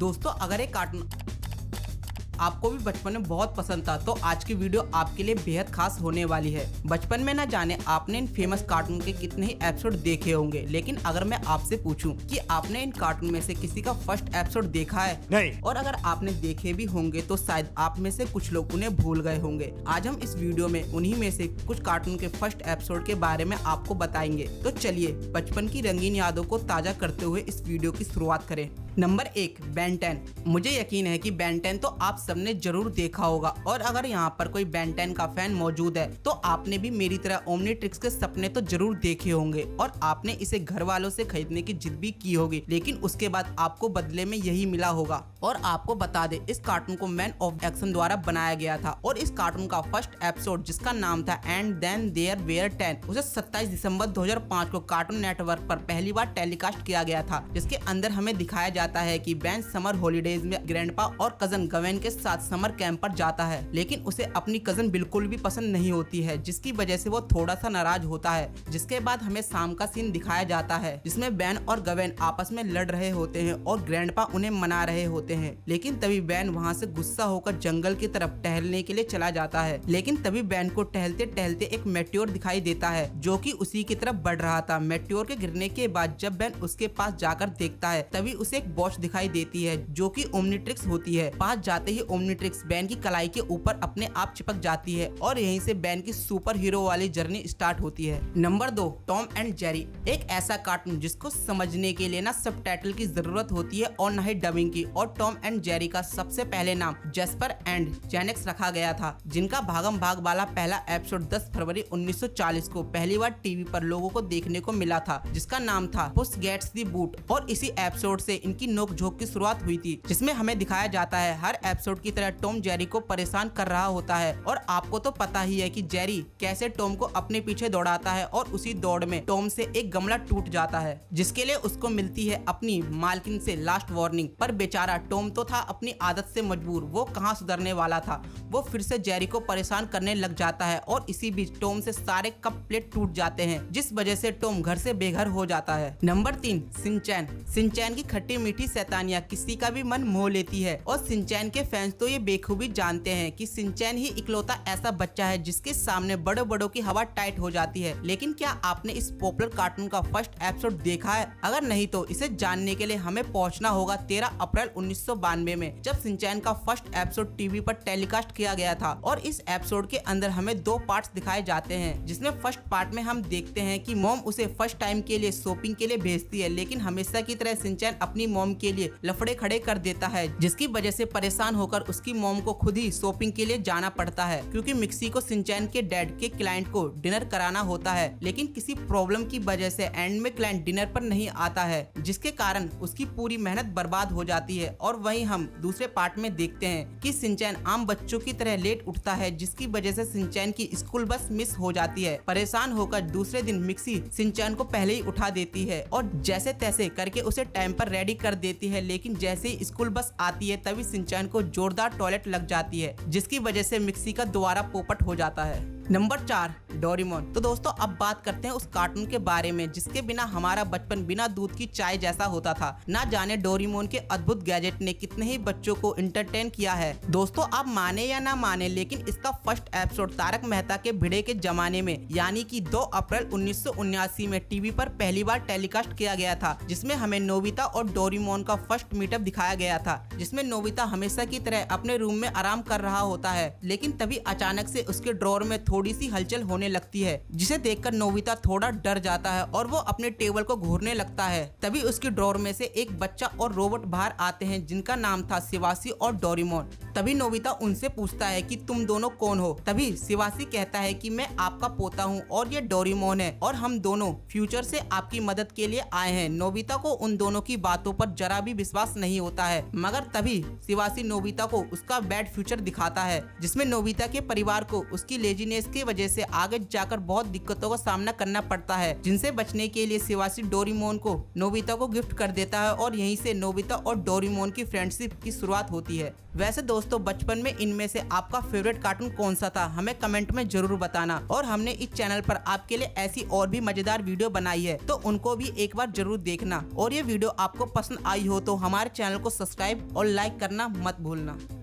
दोस्तों अगर एक कार्टून आपको भी बचपन में बहुत पसंद था तो आज की वीडियो आपके लिए बेहद खास होने वाली है। बचपन में ना जाने आपने इन फेमस कार्टून के कितने ही एपिसोड देखे होंगे, लेकिन अगर मैं आपसे पूछूं कि आपने इन कार्टून में से किसी का फर्स्ट एपिसोड देखा है? नहीं। और अगर आपने देखे भी होंगे तो शायद आप में से कुछ लोग उन्हें भूल गए होंगे। आज हम इस वीडियो में उन्हीं में से कुछ कार्टून के फर्स्ट एपिसोड के बारे में आपको बताएंगे। तो चलिए बचपन की रंगीन यादों को ताजा करते हुए इस वीडियो की शुरुआत करें। Number 1, Ben 10। मुझे यकीन है कि बेन 10 तो आप सबने जरूर देखा होगा, और अगर यहाँ पर कोई बेन 10 का फैन मौजूद है तो आपने भी मेरी तरह ओमनीट्रिक्स के सपने तो जरूर देखे होंगे और आपने इसे घर वालों से खरीदने की जिद भी की होगी, लेकिन उसके बाद आपको बदले में यही मिला होगा। और आपको बता दे, इस कार्टून को मैन ऑफ एक्शन द्वारा बनाया गया था और इस कार्टून का फर्स्ट एपिसोड जिसका नाम था एंड देन देयर वेयर 10 उसे 27 दिसंबर 2005 को कार्टून नेटवर्क पर पहली बार टेलीकास्ट किया गया था, जिसके अंदर हमें दिखाया जाता है कि बेन समर हॉलीडेज में ग्रैंडपा और कजन गवेन के साथ समर कैंप पर जाता है, लेकिन उसे अपनी कजन बिल्कुल भी पसंद नहीं होती है, जिसकी वजह से वो थोड़ा सा नाराज होता है। जिसके बाद हमें शाम का सीन दिखाया जाता है जिसमें बेन और गवेन आपस में लड़ रहे होते हैं और ग्रैंडपा उन्हें मना रहे होते हैं, लेकिन तभी बेन वहाँ से गुस्सा होकर जंगल की तरफ टहलने के लिए चला जाता है। लेकिन तभी बेन को टहलते टहलते एक मेट्योर दिखाई देता है जो कि उसी की तरफ बढ़ रहा था। मेट्योर के गिरने के बाद जब बेन उसके पास जाकर देखता है तभी उसे एक वॉच दिखाई देती है जो कि ओमनीट्रिक्स होती है। पास जाते ही ओमनीट्रिक्स बेन की कलाई के ऊपर अपने आप चिपक जाती है और यहीं से बेन की सुपर हीरो वाली जर्नी स्टार्ट होती है। Number 2, Tom and Jerry. एक ऐसा कार्टून जिसको समझने के लिए ना सबटाइटल की जरूरत होती है और न ही डबिंग की, और टॉम एंड जेरी का सबसे पहले नाम जैस्पर एंड जेनेक्स रखा गया था, जिनका भागम भाग वाला पहला एपिसोड 10 फरवरी 1940 को पहली बार टीवी पर लोगों को देखने को मिला था, जिसका नाम था पुस गेट्स द बूट। और इसी एपिसोड से इनकी नोकझोंक की शुरुआत हुई थी, जिसमें हमें दिखाया जाता है हर एपिसोड की तरह टॉम जेरी को परेशान कर रहा होता है, और आपको तो पता ही है कि जेरी कैसे टॉम को अपने पीछे दौड़ाता है और उसी दौड़ में टॉम से एक गमला टूट जाता है, जिसके लिए उसको मिलती है अपनी मालकिन से लास्ट वार्निंग। पर बेचारा टॉम तो था अपनी आदत से मजबूर, वो कहाँ सुधरने वाला था। वो फिर से जेरी को परेशान करने लग जाता है और इसी बीच टॉम से सारे कप प्लेट टूट जाते हैं, जिस वजह से टॉम घर से बेघर हो जाता है। Number 3, Shinchan. शिनचैन की खट्टी मीठी शैतानियां किसी का भी मन मोह लेती है, और शिनचैन के फैंस तो ये बेखूबी जानते हैं कि शिनचैन ही इकलौता ऐसा बच्चा है जिसके सामने बड़े बड़ों की हवा टाइट हो जाती है। लेकिन क्या आपने इस पॉपुलर कार्टून का फर्स्ट एपिसोड देखा है? अगर नहीं तो इसे जानने के लिए हमें पहुंचना होगा 13 अप्रैल 1992 में, जब शिनचैन का फर्स्ट एपिसोड टीवी पर टेलीकास्ट किया गया था। और इस एपिसोड के अंदर हमें 2 पार्ट्स दिखाए जाते हैं, जिसमें फर्स्ट पार्ट में हम देखते हैं कि मॉम उसे फर्स्ट टाइम के लिए शॉपिंग के लिए भेजती है, लेकिन हमेशा की तरह शिनचैन अपनी मॉम के लिए लफड़े खड़े कर देता है, जिसकी वजह से परेशान होकर उसकी मॉम को खुद ही शॉपिंग के लिए जाना पड़ता है, क्योंकि मिक्सी को शिनचैन के डैड के क्लाइंट को डिनर कराना होता है। लेकिन किसी प्रॉब्लम की वजह से एंड में क्लाइंट डिनर पर नहीं आता है, जिसके कारण उसकी पूरी मेहनत बर्बाद हो जाती है। और वहीं हम दूसरे पार्ट में देखते हैं कि शिनचैन आम बच्चों की तरह लेट उठता है, जिसकी वजह से शिनचैन की स्कूल बस मिस हो जाती है। परेशान होकर दूसरे दिन मिक्सी शिनचैन को पहले ही उठा देती है और जैसे तैसे करके उसे टाइम पर रेडी कर देती है, लेकिन जैसे ही स्कूल बस आती है तभी शिनचैन को जोरदार टॉयलेट लग जाती है, जिसकी वजह से मिक्सी का दोबारा पोपट हो जाता है। Number 4, Doraemon. तो दोस्तों अब बात करते हैं उस कार्टून के बारे में जिसके बिना हमारा बचपन बिना दूध की चाय जैसा होता था। ना जाने डोरेमोन के अद्भुत गैजेट ने कितने ही बच्चों को एंटरटेन किया है। दोस्तों आप माने या ना माने, लेकिन इसका फर्स्ट एपिसोड तारक मेहता के भिड़े के जमाने में यानी कि 2 अप्रैल 1979 में टीवी पर पहली बार टेलीकास्ट किया गया था, जिसमें हमें नोबिता और डोरेमोन का फर्स्ट मीटअप दिखाया गया था, जिसमें नोबिता हमेशा की तरह अपने रूम में आराम कर रहा होता है, लेकिन तभी अचानक से उसके ड्रॉर में थोड़ी सी हलचल होने लगती है, जिसे देखकर नोबिता थोड़ा डर जाता है और वो अपने टेबल को घूरने लगता है। तभी उसके ड्रॉर में से एक बच्चा और रोबोट बाहर आते हैं, जिनका नाम था शिवासी और डोरेमोन। तभी नोबिता उनसे पूछता है कि तुम दोनों कौन हो? तभी शिवासी कहता है कि मैं आपका पोता हूँ और ये डोरेमोन है और हम दोनों फ्यूचर से आपकी मदद के लिए आए हैं। नोबिता को उन दोनों की बातों पर जरा भी विश्वास नहीं होता है, मगर तभी शिवासी नोबिता को उसका बैड फ्यूचर दिखाता है, जिसमें नोबिता के परिवार को उसकी लेजीनेस जिसकी वजह से आगे जाकर बहुत दिक्कतों का सामना करना पड़ता है, जिनसे बचने के लिए शिवाशी डोरेमोन को नोबिता को गिफ्ट कर देता है और यहीं से नोबिता और डोरेमोन की फ्रेंडशिप की शुरुआत होती है। वैसे दोस्तों, बचपन में इनमें से आपका फेवरेट कार्टून कौन सा था, हमें कमेंट में जरूर बताना। और हमने इस चैनल पर आपके लिए ऐसी और भी मजेदार वीडियो बनाई है, तो उनको भी एक बार जरूर देखना। और ये वीडियो आपको पसंद आई हो तो हमारे चैनल को सब्सक्राइब और लाइक करना मत भूलना।